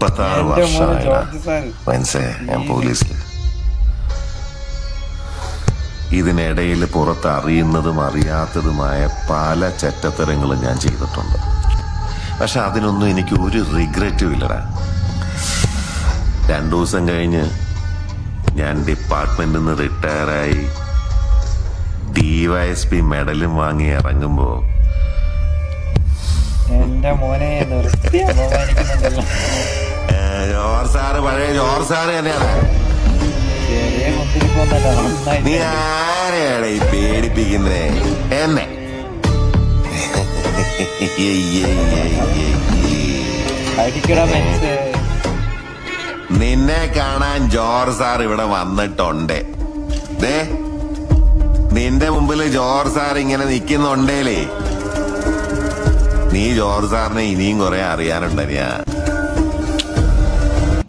36 വർഷമായി മനസ്സേ ഞാൻ പോലീസിൽ. ഇതിനിടയിൽ പുറത്ത് അറിയുന്നതും അറിയാത്തതുമായ പല ചെറ്റത്തരങ്ങളും ഞാൻ ചെയ്തിട്ടുണ്ട്. പക്ഷെ അതിനൊന്നും എനിക്ക് ഒരു റിഗ്രറ്റും ഇല്ലടാ. 2 ദിവസം കഴിഞ്ഞ് ഞാൻ ഡിപ്പാർട്ട്മെന്റിൽ നിന്ന് റിട്ടയറായി DYSP മെഡലും വാങ്ങി ഇറങ്ങുമ്പോ എന്റെ മോനെ ജോർജ് സാറ് പഴയ ജോർജ് സാറ് തന്നെയാണ്. നീ ആരെയാണ് ഈ പേടിപ്പിക്കുന്നേ എന്നെ? നിന്നെ കാണാൻ ജോർജ് സാർ ഇവിടെ വന്നിട്ടുണ്ട്. നിന്റെ മുമ്പിൽ ജോർജ് സാർ ഇങ്ങനെ നിൽക്കുന്നുണ്ടേലേ, നീ ജോർജ് സാറിനെ ഇനിയും കുറെ അറിയാനുണ്ടനിയാ.